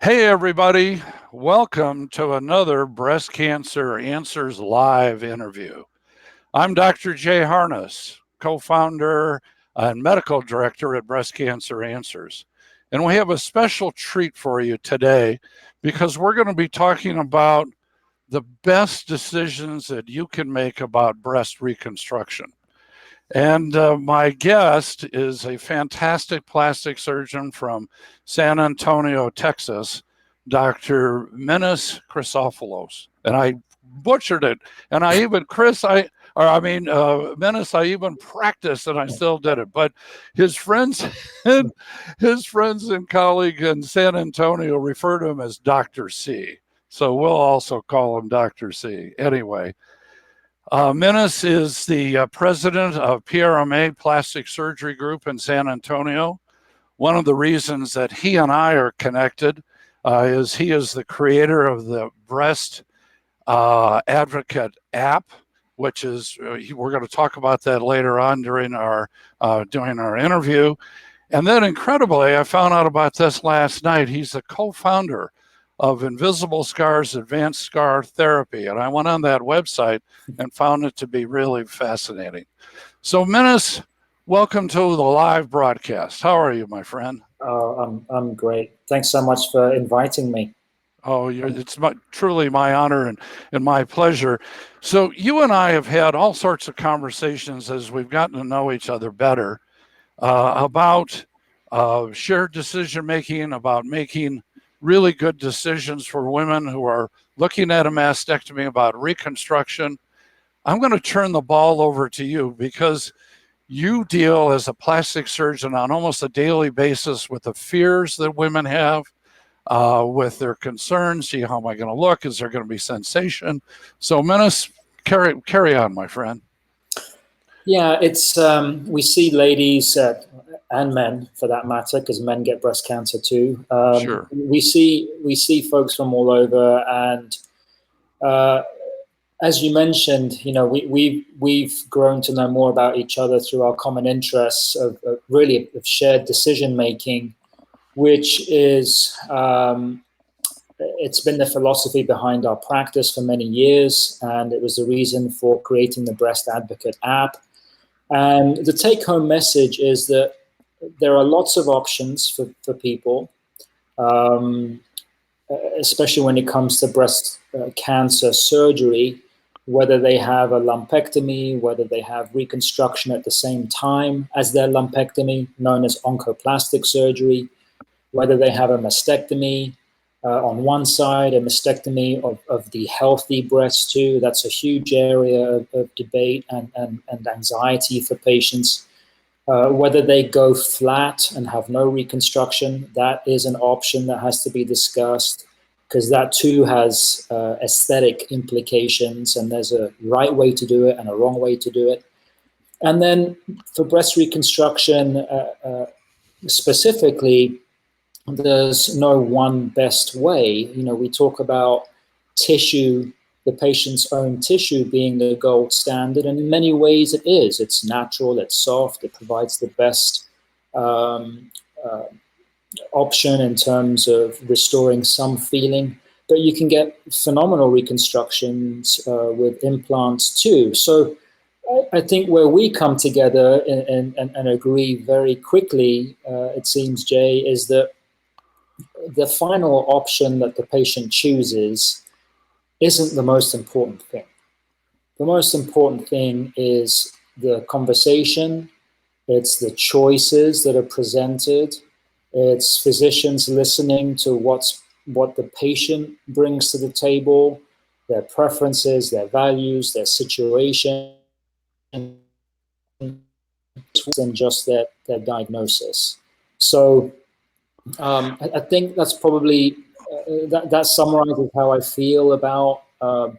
Hey, everybody. Welcome to another Breast Cancer Answers Live interview. I'm Dr. Jay Harness, co founder and medical director at Breast Cancer Answers. And we have a special treat for you today because we're going to be talking about the best decisions that you can make about breast reconstruction. And my guest is a fantastic plastic surgeon from San Antonio, Texas, Dr. Minas Chrysopoulos. And I butchered it. And I even, Minas, I even practiced and I still did it. But his friends and his friends and colleague in San Antonio refer to him as Dr. C. So we'll also call him Dr. C. Anyway. Minas is the president of PRMA Plastic Surgery Group in San Antonio. One of the reasons that he and I are connected is he is the creator of the Breast Advocate app, which is, we're going to talk about that later on during our interview. And then incredibly, I found out about this last night. He's the co-founder of Invisible Scars Advanced Scar Therapy. And I went on that website and found it to be really fascinating. So Minas, welcome to the live broadcast. How are you, my friend? Oh, I'm great. Thanks so much for inviting me. Oh, it's truly my honor and my pleasure. So you and I have had all sorts of conversations as we've gotten to know each other better about shared decision-making, about making really good decisions for women who are looking at a mastectomy, about reconstruction. I'm going to turn the ball over to you because you deal as a plastic surgeon on almost a daily basis with the fears that women have, with their concerns. See, how am I going to look? Is there going to be sensation? So, Minas, carry on, my friend. Yeah, it's we see ladies and men, for that matter, because men get breast cancer too. Sure. We see folks from all over, and as you mentioned, we've grown to know more about each other through our common interests of shared decision making, which is it's been the philosophy behind our practice for many years, and it was the reason for creating the Breast Advocate app. And the take-home message is that there are lots of options for people, especially when it comes to breast cancer surgery, whether they have a lumpectomy, whether they have reconstruction at the same time as their lumpectomy, known as oncoplastic surgery, whether they have a mastectomy on one side, a mastectomy of the healthy breast too. That's a huge area of debate and anxiety for patients. Whether they go flat and have no reconstruction, that is an option that has to be discussed, because that too has aesthetic implications, and there's a right way to do it and a wrong way to do it. And then for breast reconstruction specifically, there's no one best way. We talk about tissue, the patient's own tissue being the gold standard, and in many ways it is. It's natural, it's soft, it provides the best option in terms of restoring some feeling, but you can get phenomenal reconstructions with implants too. So I think where we come together and agree very quickly, it seems, Jay, is that the final option that the patient chooses isn't the most important thing. The most important thing is the conversation, it's the choices that are presented, it's physicians listening to what the patient brings to the table, their preferences, their values, their situation, and just their diagnosis. So I think that's probably, that summarizes how I feel about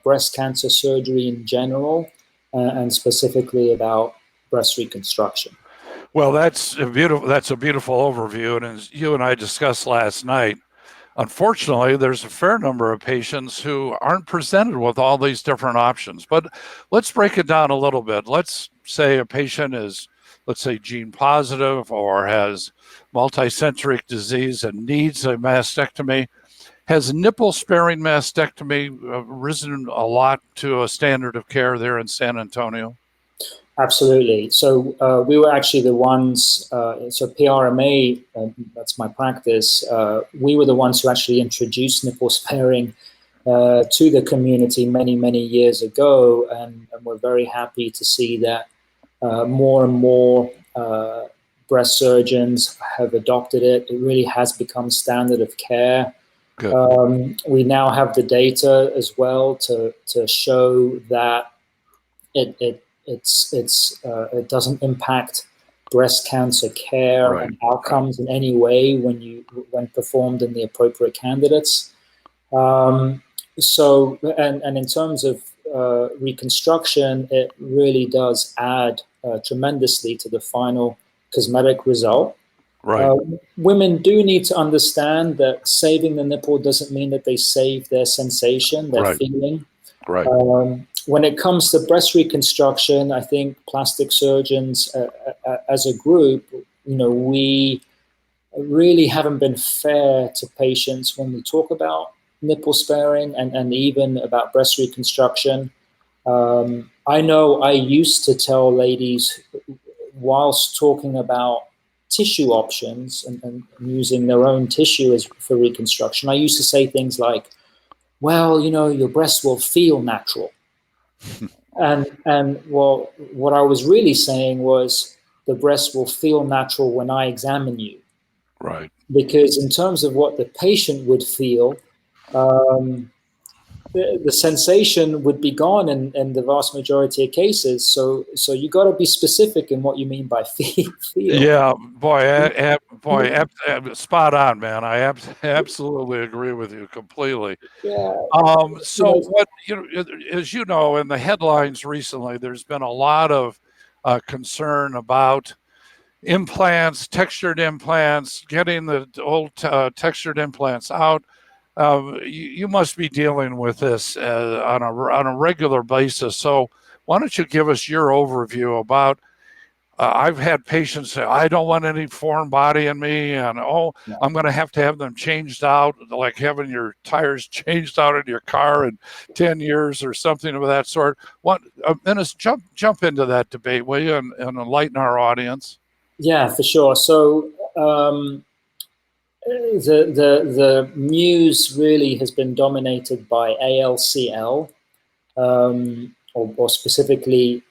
breast cancer surgery in general, and specifically about breast reconstruction. Well, that's a beautiful overview. And as you and I discussed last night, unfortunately, there's a fair number of patients who aren't presented with all these different options. But let's break it down a little bit. Let's say a patient is let's say, gene positive or has multicentric disease and needs a mastectomy. Has nipple sparing mastectomy risen a lot to a standard of care there in San Antonio? Absolutely. So we were actually the ones, so PRMA, that's my practice, we were the ones who actually introduced nipple sparing to the community many, many years ago. And we're very happy to see that more and more breast surgeons have adopted it. It really has become standard of care. We now have the data as well to show that it doesn't impact breast cancer care and outcomes in any way when performed in the appropriate candidates. So in terms of reconstruction, it really does add tremendously to the final cosmetic result. Women do need to understand that saving the nipple doesn't mean that they save their sensation, their feeling. When it comes to breast reconstruction, I think plastic surgeons as a group, we really haven't been fair to patients when we talk about nipple sparing and even about breast reconstruction. I know I used to tell ladies, whilst talking about tissue options and using their own tissue for reconstruction, I used to say things like, well, your breast will feel natural. And well, what I was really saying was the breast will feel natural when I examine you. Because in terms of what the patient would feel, the sensation would be gone in the vast majority of cases. So you got to be specific in what you mean by feel. Yeah, boy, spot on, man. I absolutely agree with you completely. Yeah. So what, as you know, in the headlines recently, there's been a lot of concern about implants, textured implants, getting the old textured implants out. You must be dealing with this on a regular basis. So why don't you give us your overview about? I've had patients say, I don't want any foreign body in me, and I'm going to have them changed out, like having your tires changed out in your car in 10 years or something of that sort. Dennis, jump into that debate, will you, and enlighten our audience? Yeah, for sure. So the news really has been dominated by ALCL, or specifically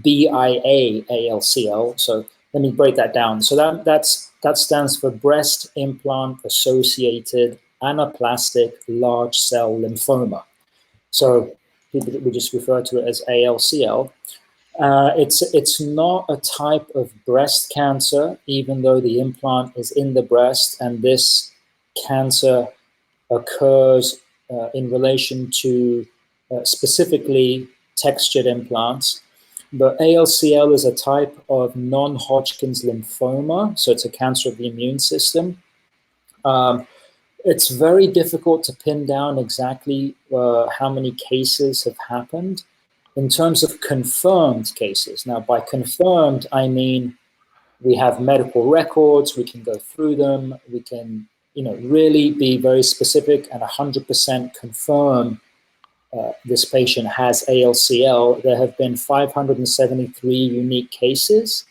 BIA ALCL. So let me break that down. So that stands for breast implant associated anaplastic large cell lymphoma. So people would just refer to it as ALCL. It's not a type of breast cancer, even though the implant is in the breast, and this cancer occurs in relation to specifically textured implants. But ALCL is a type of non-Hodgkin's lymphoma, so it's a cancer of the immune system. It's very difficult to pin down exactly how many cases have happened. In terms of confirmed cases, now by confirmed, I mean we have medical records, we can go through them, we can really be very specific and 100% confirm this patient has ALCL. There have been 573 unique cases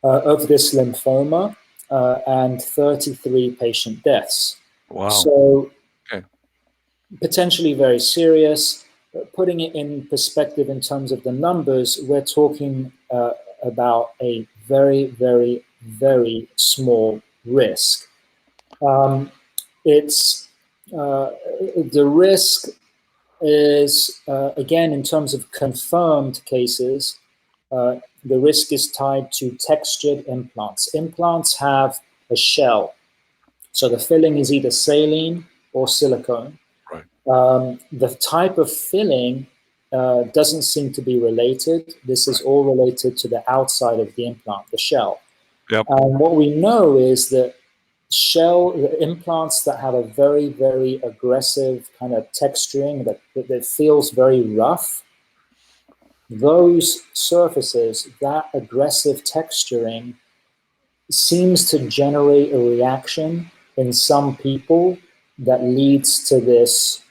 of this lymphoma and 33 patient deaths. Wow. So potentially very serious. Putting it in perspective in terms of the numbers, we're talking about a very, very, very small risk. The risk is, again, in terms of confirmed cases, the risk is tied to textured implants. Implants have a shell. So the filling is either saline or silicone. The type of filling doesn't seem to be related. This is all related to the outside of the implant, the shell. And what we know is that the implants that have a very, very aggressive kind of texturing that feels very rough, those surfaces, that aggressive texturing, seems to generate a reaction in some people that leads to this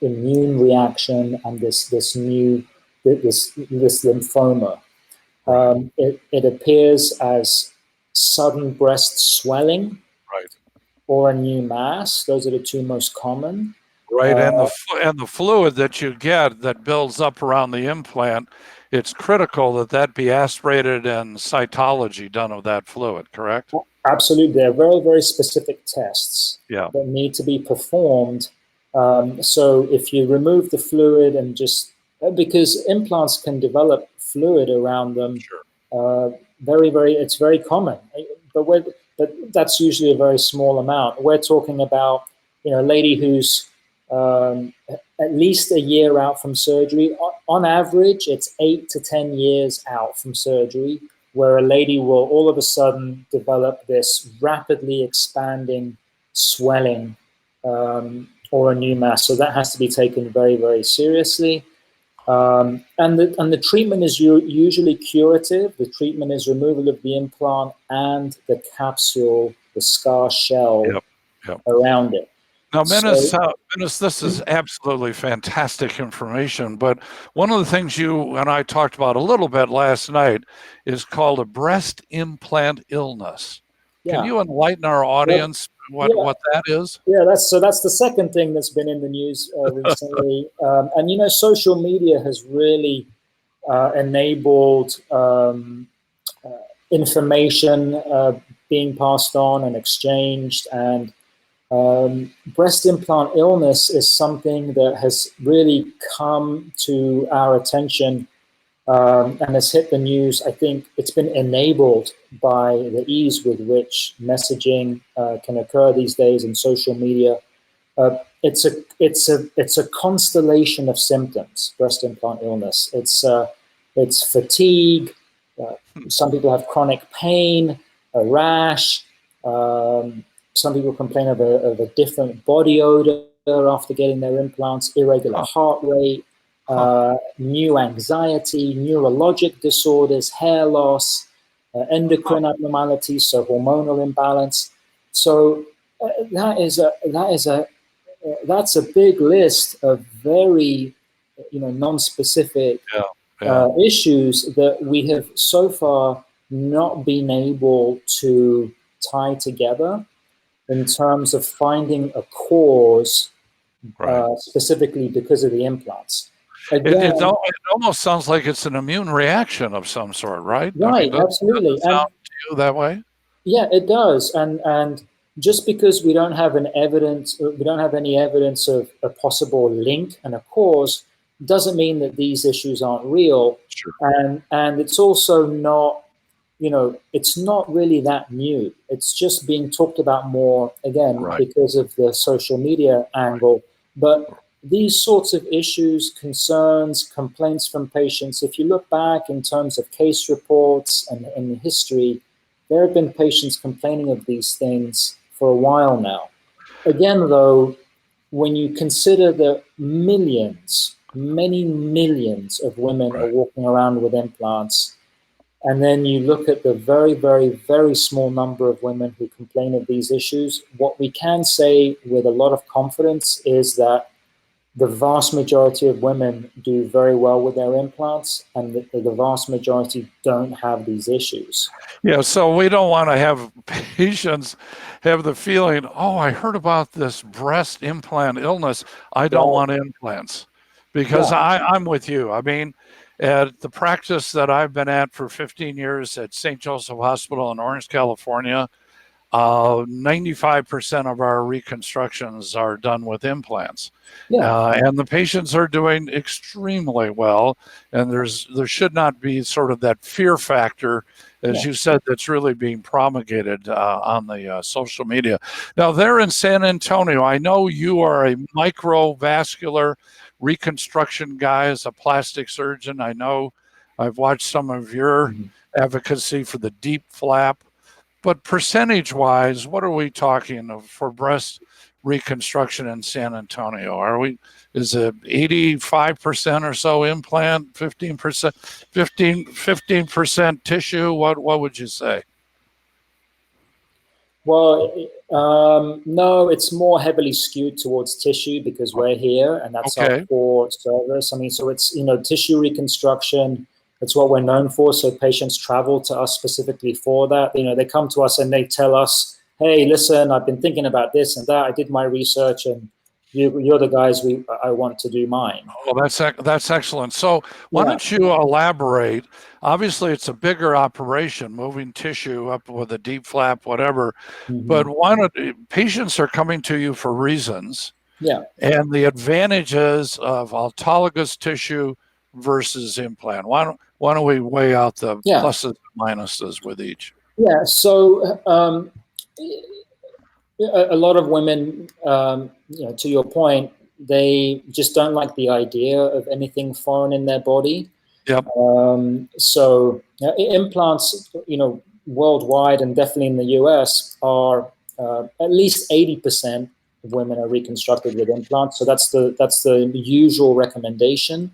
immune reaction and this lymphoma. Right. It appears as sudden breast swelling Right. or a new mass. Those are the two most common. Right, Uh, and the fluid that you get that builds up around the implant, it's critical that that be aspirated and cytology done of that fluid, correct? Absolutely. There are very, very specific tests Yeah, that need to be performed. So if you remove the fluid and just, because implants can develop fluid around them, sure. it's very common. But that's usually a very small amount. We're talking about, a lady who's at least a year out from surgery. On average, it's 8 to 10 years out from surgery, where a lady will all of a sudden develop this rapidly expanding swelling or a new mass. So that has to be taken very, very seriously. And the treatment is usually curative. The treatment is removal of the implant and the capsule, the scar shell Yep, yep. around it. Now, So Menace, this is absolutely fantastic information. But one of the things you and I talked about a little bit last night is called a breast implant illness. Can yeah, you enlighten our well, audience yeah, what that is? yeah. That's the second thing that's been in the news recently. And social media has really enabled information being passed on and exchanged. And breast implant illness is something that has really come to our attention and has hit the news. I think it's been enabled by the ease with which messaging can occur these days in social media. It's a constellation of symptoms. Breast implant illness. It's fatigue. Uh, some people have chronic pain, a rash. Some people complain of a different body odor after getting their implants, irregular Huh, heart rate, huh. new anxiety, neurologic disorders, hair loss, Huh. endocrine abnormalities, so hormonal imbalance. So that's a big list of very, non-specific Yeah, yeah. issues that we have so far not been able to tie together in terms of finding a cause Right. specifically because of the implants. It Again, almost sounds like it's an immune reaction of some sort, right? I mean, right, doesn't absolutely. it And sound to you that way? yeah, it does. And just because we don't have any evidence of a possible link and a cause, doesn't mean that these issues aren't real. Sure. And it's also not, it's not really that new. It's just being talked about more again Right. because of the social media angle. But these sorts of issues, concerns, complaints from patients, if you look back in terms of case reports and in history, there have been patients complaining of these things for a while now. Again, though, when you consider that millions, many millions of women are Right. walking around with implants, and then you look at the very, very, very small number of women who complain of these issues, what we can say with a lot of confidence is that the vast majority of women do very well with their implants, and the vast majority don't have these issues. Yeah, so we don't want to have patients have the feeling, oh, I heard about this breast implant illness. I don't Right? want implants. Because Yeah. I'm with you. I mean, at the practice that I've been at for 15 years at St. Joseph Hospital in Orange, California, 95% of our reconstructions are done with implants. Yeah. And the patients are doing extremely well. And there should not be sort of that fear factor, as Yeah. you said, that's really being promulgated on the social media. Now, there in San Antonio, I know you are a microvascular reconstruction guy as a plastic surgeon. I know I've watched some of your Mhm. advocacy for the deep flap. But percentage wise, what are we talking of for breast reconstruction in San Antonio? Is it 85% or so implant, 15%, 15% tissue? What would you say? Well, no, it's more heavily skewed towards tissue because we're here and that's our Okay. core service. I mean, so it's, tissue reconstruction. It's what we're known for. So patients travel to us specifically for that. They come to us and they tell us, hey, listen, I've been thinking about this and that. I did my research and you're the guys I want to do mine. Oh, that's excellent. So why Yeah. don't you elaborate? Obviously, it's a bigger operation, moving tissue up with a deep flap, whatever. But patients are coming to you for reasons, Yeah. and the advantages of autologous tissue versus implant. Why don't we weigh out the Yeah. pluses and minuses with each? Yeah. So a lot of women, to your point, they just don't like the idea of anything foreign in their body. Yep. So implants, worldwide and definitely in the US are at least 80% of women are reconstructed with implants. So that's the usual recommendation.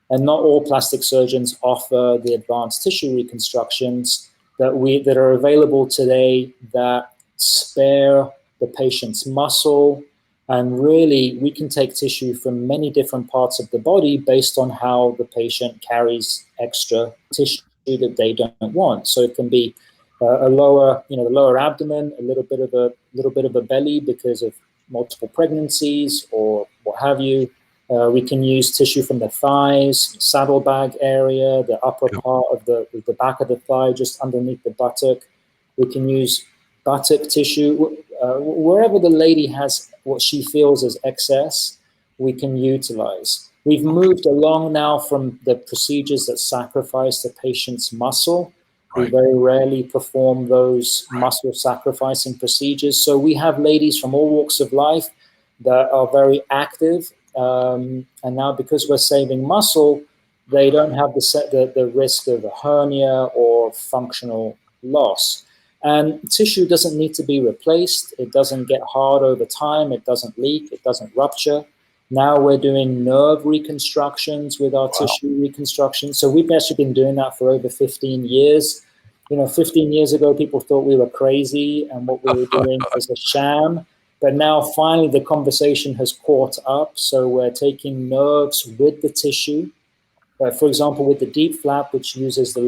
And not all plastic surgeons offer the advanced tissue reconstructions that are available today that spare the patient's muscle. And really, we can take tissue from many different parts of the body based on how the patient carries extra tissue that they don't want. So it can be the lower abdomen, a little bit of a belly because of multiple pregnancies or what have you. We can use tissue from the thighs, saddlebag area, the upper part of the back of the thigh, just underneath the buttock. We can use buttock tissue. Wherever the lady has what she feels as excess, we can utilize. We've moved along now from the procedures that sacrifice the patient's muscle. We very rarely perform those muscle sacrificing procedures. So we have ladies from all walks of life that are very active. And now because we're saving muscle, they don't have the risk of a hernia or functional loss. And tissue doesn't need to be replaced. It doesn't get hard over time. It doesn't leak. It doesn't rupture. Now we're doing nerve reconstructions with our tissue reconstruction. So we've actually been doing that for over 15 years. 15 years ago, people thought we were crazy and what we were doing was a sham. But now finally the conversation has caught up. So we're taking nerves with the tissue. For example, with the deep flap, which uses the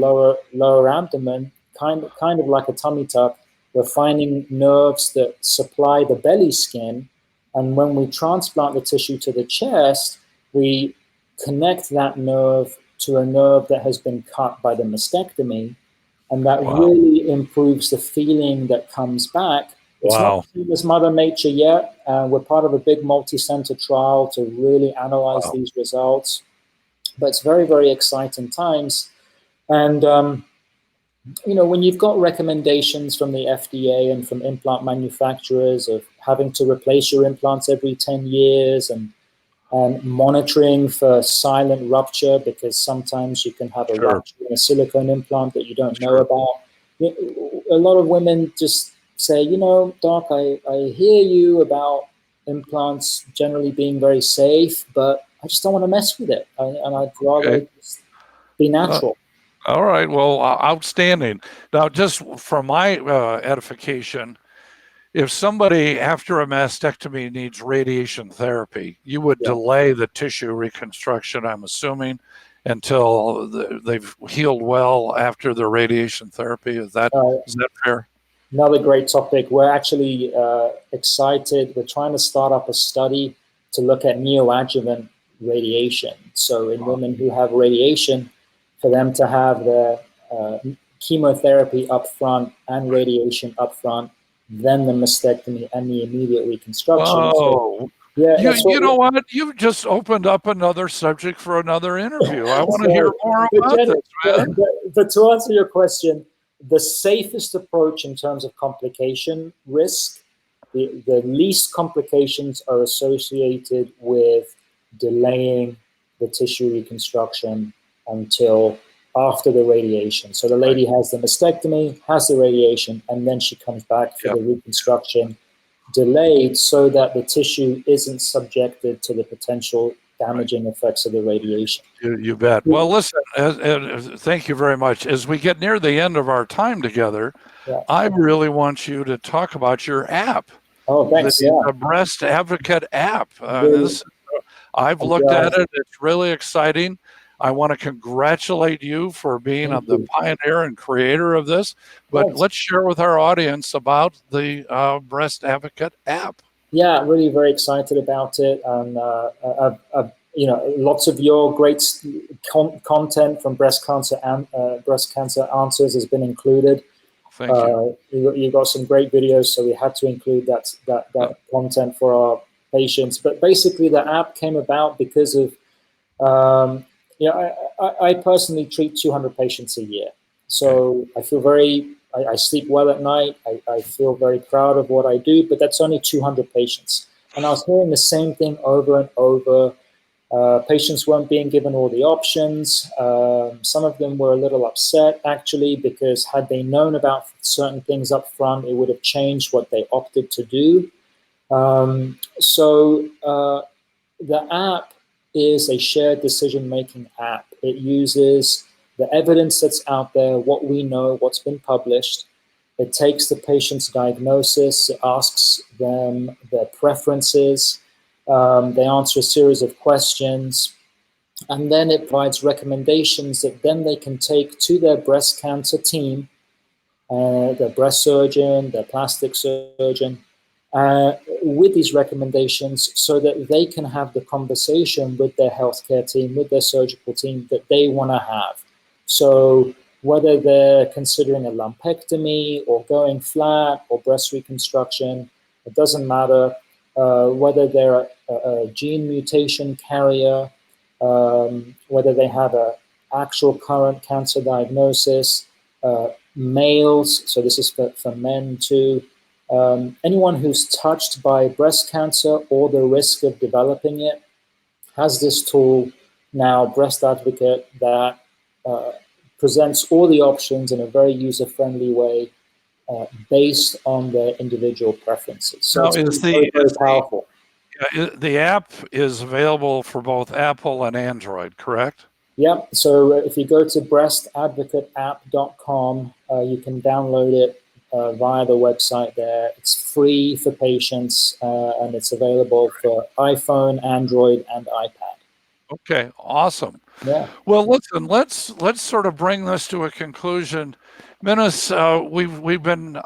lower abdomen, kind of like a tummy tuck, we're finding nerves that supply the belly skin. And when we transplant the tissue to the chest, we connect that nerve to a nerve that has been cut by the mastectomy. And that really improves the feeling that comes back. It's not the same as Mother Nature yet. We're part of a big multi-center trial to really analyze these results. But it's very, very exciting times. And, when you've got recommendations from the FDA and from implant manufacturers of having to replace your implants every 10 years and monitoring for silent rupture, because sometimes you can have a rupture in a silicone implant that you don't know about. A lot of women just say, Doc, I hear you about implants generally being very safe, but I just don't want to mess with it. And I'd rather just be natural. All right. Well, outstanding. Now, just for my edification, if somebody after a mastectomy needs radiation therapy, you would delay the tissue reconstruction, I'm assuming, until they've healed well after the radiation therapy. Is that fair? Another great topic. We're actually excited. We're trying to start up a study to look at neoadjuvant radiation. So in women who have radiation, for them to have their chemotherapy up front and radiation up front, then the mastectomy and the immediate reconstruction. Whoa. So, you know what? You've just opened up another subject for another interview. I want to hear more about this, man. But to answer your question, the safest approach in terms of complication risk, the least complications are associated with delaying the tissue reconstruction until after the radiation. So the lady has the mastectomy, has the radiation, and then she comes back for the reconstruction. delayed so that the tissue isn't subjected to the potential damaging effects of the radiation. You bet. Well, listen, thank you very much. As we get near the end of our time together, Yeah. I really want you to talk about your app. Oh, thanks. Yeah. The Breast Advocate app. Really, I've looked at it. It's really exciting. I want to congratulate you for being the pioneer and creator of this. But Thanks. let's share with our audience about the Breast Advocate app. Yeah, really very excited about it. And lots of your great content from breast cancer answers has been included. Thank you. You got some great videos, so we had to include that content for our patients. But basically, the app came about because of I personally treat 200 patients a year, so I feel I sleep well at night. I feel very proud of what I do, but that's only 200 patients. And I was hearing the same thing over and over. Patients weren't being given all the options. Some of them were a little upset, actually, because had they known about certain things up front, it would have changed what they opted to do. The app is a shared decision-making app. It uses the evidence that's out there, what we know, what's been published. It takes the patient's diagnosis, it asks them their preferences, they answer a series of questions, and then it provides recommendations that then they can take to their breast cancer team, their breast surgeon, their plastic surgeon, with these recommendations so that they can have the conversation with their healthcare team, with their surgical team that they want to have. So whether they're considering a lumpectomy or going flat or breast reconstruction, it doesn't matter. Whether they're a gene mutation carrier, whether they have an actual current cancer diagnosis, males, so this is for men too, anyone who's touched by breast cancer or the risk of developing it has this tool now, Breast Advocate, that presents all the options in a very user-friendly way based on their individual preferences. So it's very, very powerful. The app is available for both Apple and Android, correct? Yep. So if you go to breastadvocateapp.com, you can download it via the website there. It's free for patients, and it's available for iPhone, Android, and iPad. Okay, awesome. Yeah. Well, listen, let's sort of bring this to a conclusion. Minas, we've been,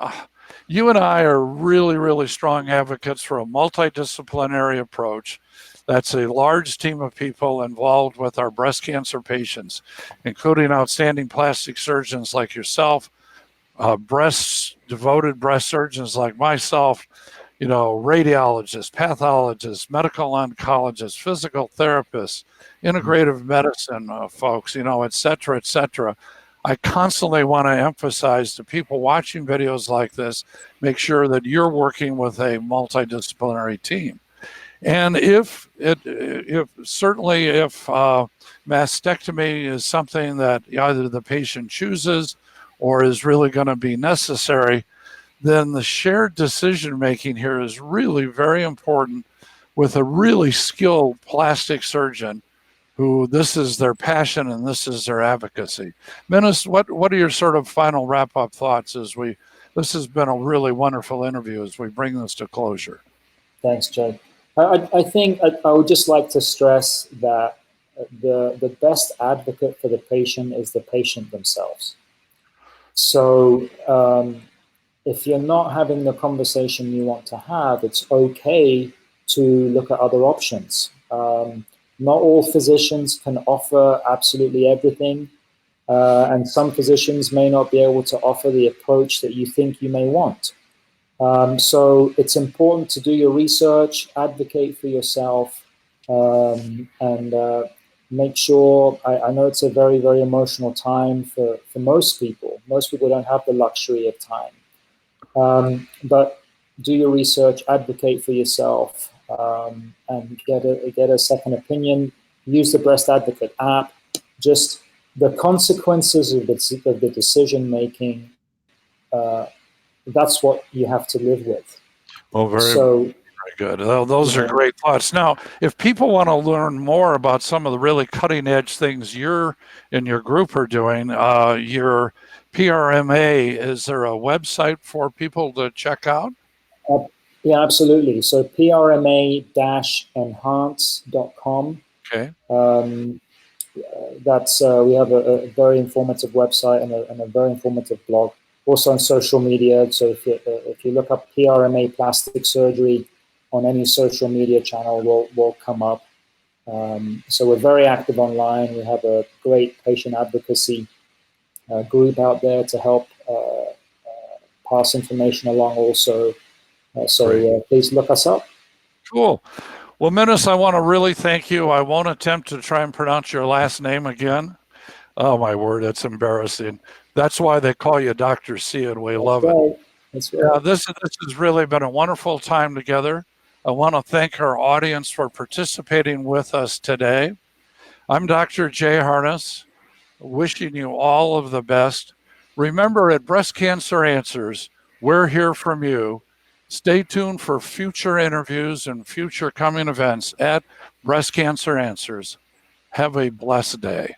you and I are really, really strong advocates for a multidisciplinary approach. That's a large team of people involved with our breast cancer patients, including outstanding plastic surgeons like yourself, devoted breast surgeons like myself, radiologists, pathologists, medical oncologists, physical therapists, integrative medicine folks, et cetera, et cetera. I constantly want to emphasize to people watching videos like this, make sure that you're working with a multidisciplinary team. And if mastectomy is something that either the patient chooses or is really going to be necessary, then the shared decision making here is really very important with a really skilled plastic surgeon who this is their passion and this is their advocacy. Minas, what are your sort of final wrap-up thoughts this has been a really wonderful interview as we bring this to closure? Thanks, Jay. I think I would just like to stress that the best advocate for the patient is the patient themselves. So if you're not having the conversation you want to have, it's okay to look at other options. Not all physicians can offer absolutely everything, and some physicians may not be able to offer the approach that you think you may want. So it's important to do your research, advocate for yourself, and make sure, I know it's a very, very emotional time for most people. Most people don't have the luxury of time. But do your research, advocate for yourself, and get a second opinion. Use the Breast Advocate app. Just the consequences of the decision making, that's what you have to live with. Oh, very, So very good. Those are great thoughts. Now, if people want to learn more about some of the really cutting edge things you're and your group are doing, your PRMA, is there a website for people to check out? yeah, absolutely. So prma-enhance.com. Okay. That's we have a very informative website and a very informative blog. Also on social media. So if you look up PRMA plastic surgery on any social media channel, will come up. So we're very active online. We have a great patient advocacy group out there to help pass information along. Also, please look us up. Cool. Well, Minas, I want to really thank you. I won't attempt to try and pronounce your last name again. Oh, my word, it's embarrassing. That's why they call you Dr. C, and we love it. That's right. Yeah, this has really been a wonderful time together. I want to thank our audience for participating with us today. I'm Dr. Jay Harness, wishing you all of the best. Remember, at Breast Cancer Answers, we're here from you. Stay tuned for future interviews and future coming events at Breast Cancer Answers. Have a blessed day.